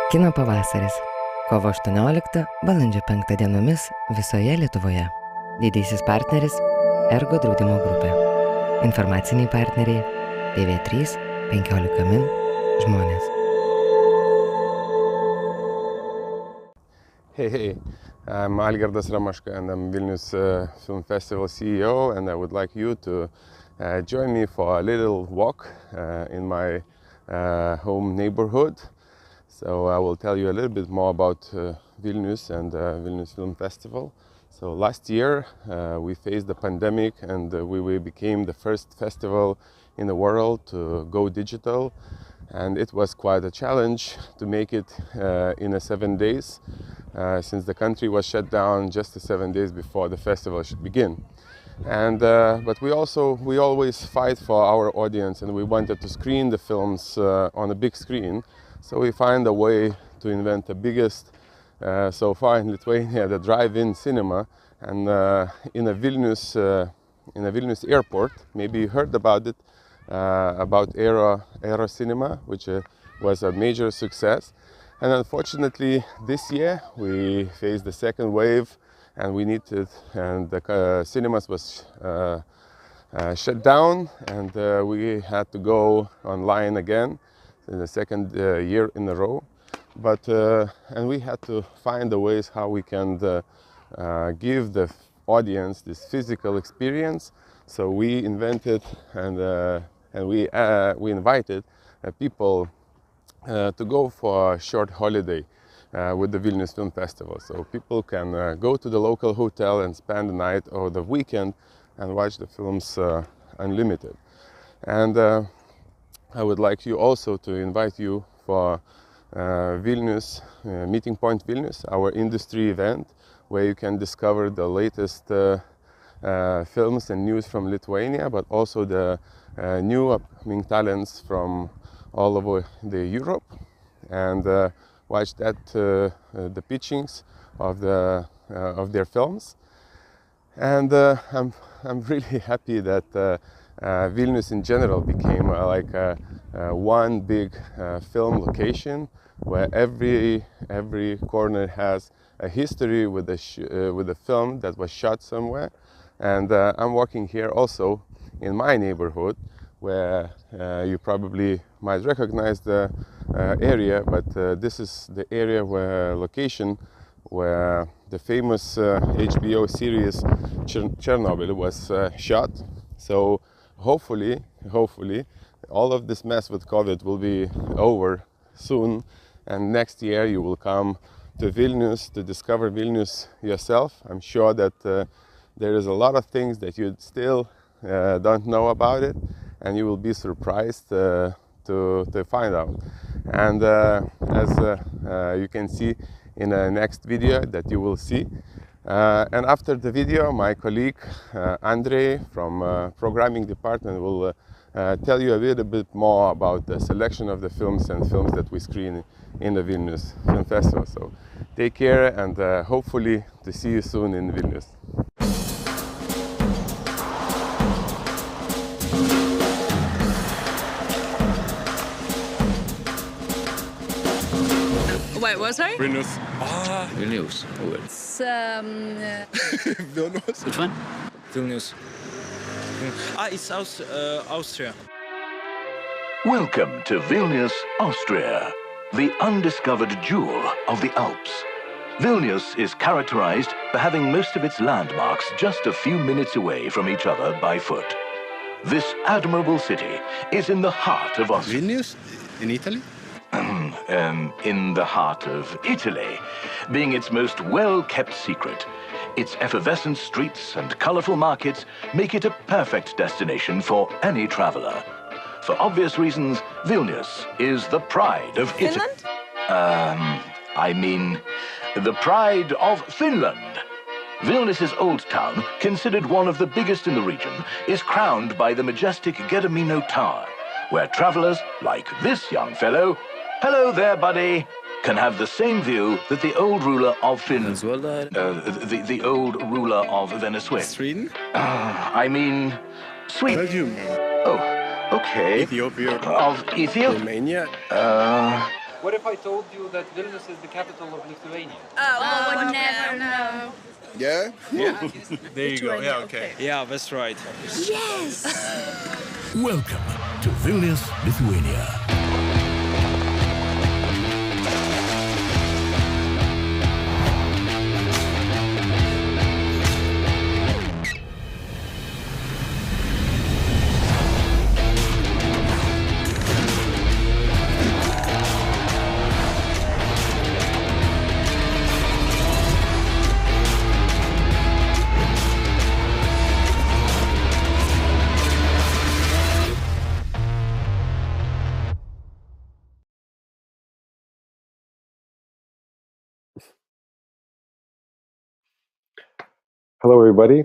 Kino pavasaris. Kovo 18, balandžio 5 dienomis visoje Lietuvoje. Didysis partneris Ergo draudimo grupė. Informaciniai partneriai TV3, 15 min žmonės. Hey, I'm Algirdas Ramaška and I'm Vilnius Film Festival CEO, and I would like you to join me for a little walk in my home neighborhood. So I will tell you a little bit more about Vilnius and Vilnius Film Festival. So last year we faced the pandemic, and we became the first festival in the world to go digital, and it was quite a challenge to make it in 7 days, since the country was shut down just 7 days before the festival should begin. And but we always fight for our audience, and we wanted to screen the films on a big screen. So we find a way to invent the biggest so far in Lithuania, the drive-in cinema, and in a Vilnius airport. Maybe you heard about it, about Aero Cinema, which was a major success. And unfortunately, this year we faced the second wave, and the cinemas was shut down, and we had to go online again in the second year in a row. But and we had to find the ways how we can give the audience this physical experience. So we invented and we invited people to go for a short holiday with the Vilnius Film Festival. So people can go to the local hotel and spend the night or the weekend and watch the films unlimited. And I would like you also to invite you for Vilnius, Meeting Point Vilnius, our industry event, where you can discover the latest films and news from Lithuania, but also the new upcoming talents from all over Europe, and watch the pitchings of their films. And I'm really happy that Vilnius in general became like one big film location, where every corner has a history with a film that was shot somewhere. And I'm walking here also in my neighborhood, where you probably might recognize the area, but this is the area location where the famous HBO series Chernobyl was shot. So hopefully all of this mess with COVID will be over soon, and next year you will come to Vilnius to discover Vilnius yourself. I'm sure that there is a lot of things that you still don't know about it, and you will be surprised to find out. And as you can see in the next video that you will see, and after the video, my colleague Andrei from programming department will tell you a little bit more about the selection of the films and films that we screen in the Vilnius Film Festival. So take care, and hopefully to see you soon in Vilnius. Wait, what, sorry? Vilnius. Vilnius. Oh, It's, Vilnius. which one? Vilnius. It's Austria. Welcome to Vilnius, Austria, the undiscovered jewel of the Alps. Vilnius is characterized by having most of its landmarks just a few minutes away from each other by foot. This admirable city is in the heart of Austria. Vilnius? In Italy? In the heart of Italy, being its most well-kept secret. Its effervescent streets and colorful markets make it a perfect destination for any traveler. For obvious reasons, Vilnius is the pride of Italy. Finland? I mean, the pride of Finland. Vilnius's old town, considered one of the biggest in the region, is crowned by the majestic Gedimino Tower, where travelers like this young fellow, hello there, buddy, can have the same view that the old ruler of Finland, the old ruler of Venezuela. Sweden? I mean, Sweden. Belgium. Oh, okay. Ethiopia. Of Ethiopia. Romania. What if I told you that Vilnius is the capital of Lithuania? Oh, never know. Yeah? Yeah. There you go. Yeah, okay. Yeah, that's right. Yes! Welcome to Vilnius, Lithuania. Hello, everybody.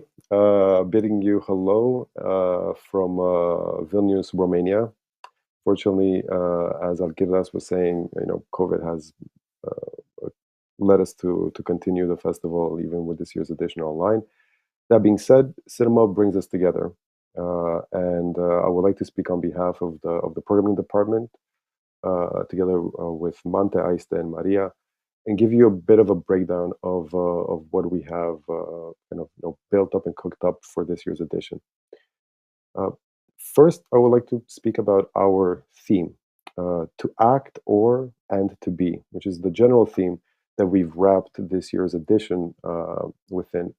Bidding you hello from Vilnius, Romania. Fortunately, as Algirdas was saying, COVID has led us to continue the festival even with this year's edition online. That being said, cinema brings us together, and I would like to speak on behalf of the programming department, together with Mante, Aiste, and Maria, and give you a bit of a breakdown of what we have built up and cooked up for this year's edition. First, I would like to speak about our theme, to act and to be, which is the general theme that we've wrapped this year's edition within.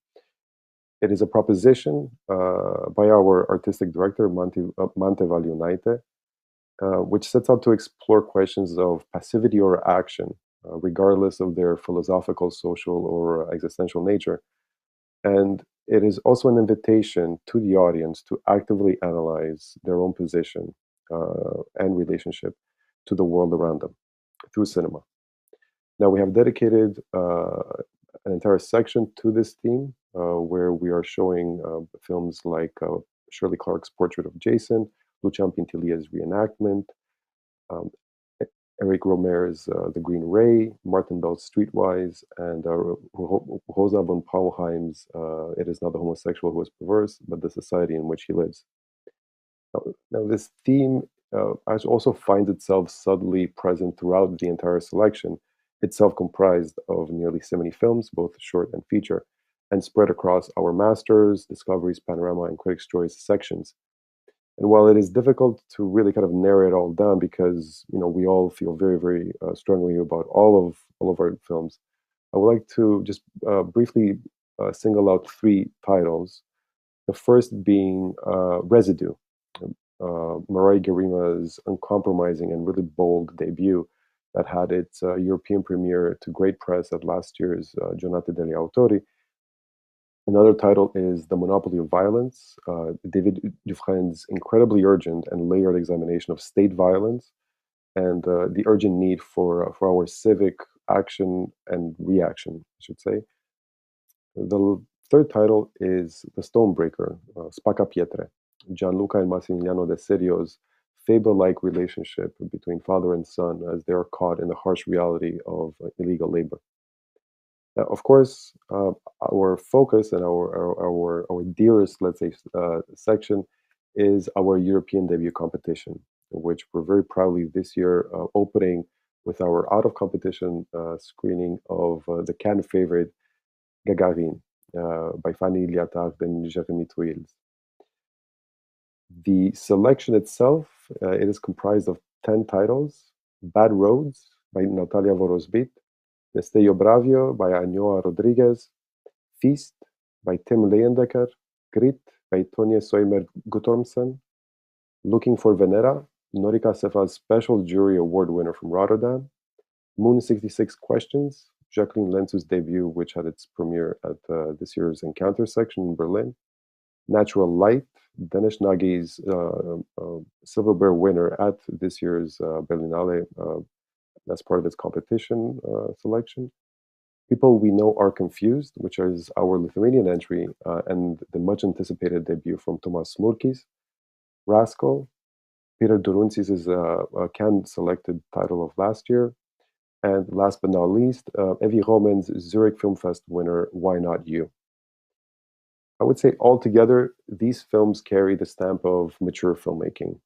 It is a proposition by our artistic director, Mante Valiunaite, which sets out to explore questions of passivity or action, regardless of their philosophical, social, or existential nature. And it is also an invitation to the audience to actively analyze their own position and relationship to the world around them through cinema. Now, we have dedicated an entire section to this theme, where we are showing films like Shirley Clarke's Portrait of Jason, Lucian Pintilia's Reenactment, Eric Romer's The Green Ray, Martin Bell's Streetwise, and Rosa von Paulheim's It Is Not the Homosexual Who Is Perverse, but the Society in Which He Lives. Now this theme also finds itself subtly present throughout the entire selection, itself comprised of nearly 70 films, both short and feature, and spread across our Masters, Discoveries, Panorama, and Critics' Choice sections. And while it is difficult to really kind of narrow it all down, because we all feel very, very strongly about all of our films, I would like to just briefly single out three titles. The first being Residue, Marai Gerima's uncompromising and really bold debut that had its European premiere to great press at last year's Giornate degli Autori. Another title is The Monopoly of Violence, David Dufresne's incredibly urgent and layered examination of state violence and the urgent need for our civic action and reaction, I should say. The third title is The Stonebreaker, Spacca Pietre, Gianluca and Massimiliano De Serio's fable-like relationship between father and son as they are caught in the harsh reality of illegal labor. Now, of course, our focus and our dearest, let's say, section is our European debut competition, which we're very proudly this year opening with our out-of-competition screening of the Cannes favorite Gagarin by Fanny Liattard and Jeremy Truils. The selection itself, it is comprised of 10 titles: Bad Roads by Natalia Vorosbit, Destello Bravio by Ainhoa Rodriguez, Feast by Tim Leyendecker, Grit by Tonje Soimer Guttormsen, Looking for Venera, Norika Sefa's Special Jury Award winner from Rotterdam, Moon 66 Questions, Jacqueline Lenzu's debut, which had its premiere at this year's Encounter section in Berlin, Natural Light, Denis Nagy's Silver Bear winner at this year's Berlinale as part of its competition selection. People We Know Are Confused, which is our Lithuanian entry, and the much anticipated debut from Tomas Smulkis, Rascal, Peter Duruncis is a Cannes selected title of last year, and last but not least, Evi Roman's Zurich Film Fest winner, Why Not You? I would say altogether, these films carry the stamp of mature filmmaking.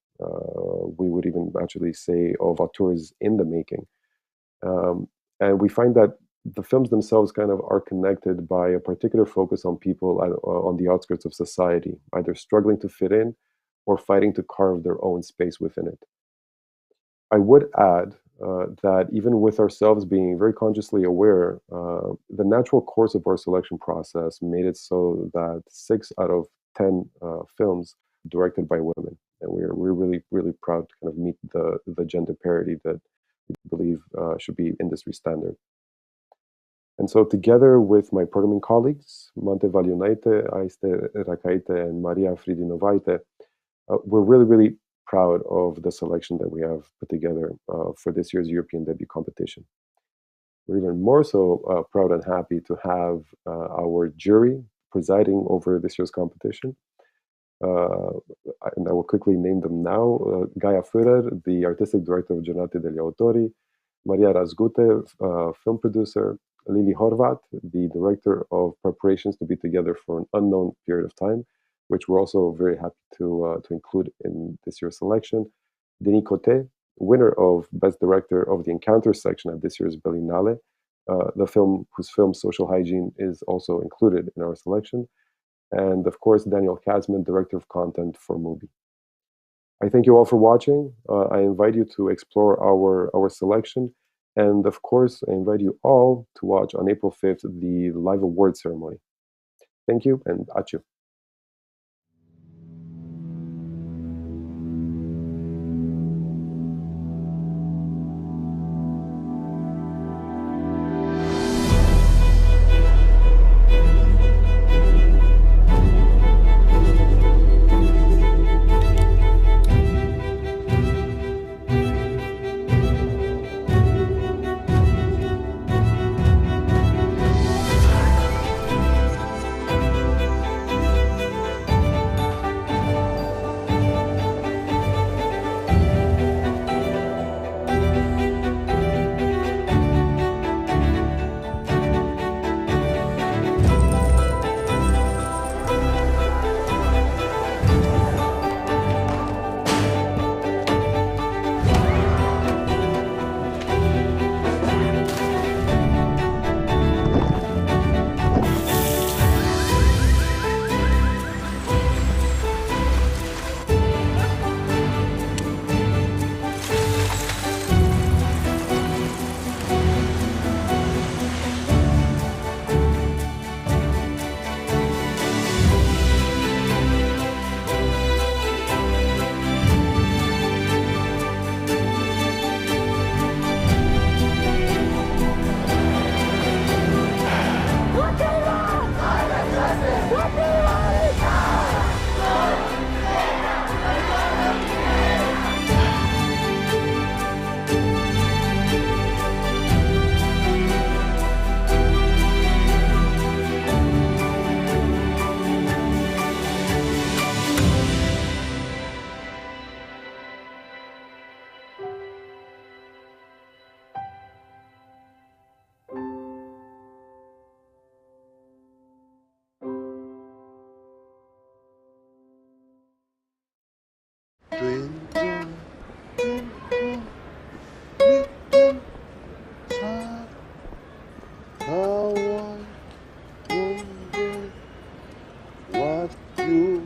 We would even actually say of auteurs in the making. And we find that the films themselves kind of are connected by a particular focus on people on the outskirts of society, either struggling to fit in or fighting to carve their own space within it. I would add that even with ourselves being very consciously aware, the natural course of our selection process made it so that 6 out of 10 films directed by women, and we're really really proud to kind of meet the gender parity that we believe should be industry standard. And so, together with my programming colleagues, Mante Valionaite, Aiste Rakaite, and Maria Fridinovaite, we're really, really proud of the selection that we have put together for this year's European debut competition. We're even more so proud and happy to have our jury presiding over this year's competition. And I will quickly name them now. Gaia Führer, the artistic director of Giornate degli Autori, Maria Razgute, film producer, Lili Horvat, the director of preparations to be together for an unknown period of time, which we're also very happy to include in this year's selection. Denis Coté, winner of Best Director of the Encounter section at this year's Berlinale, the film whose film Social Hygiene is also included in our selection. And of course, Daniel Kazman, Director of Content for Mubi. I thank you all for watching. I invite you to explore our selection. And of course, I invite you all to watch on April 5th the live award ceremony. Thank you, and ačiū. What you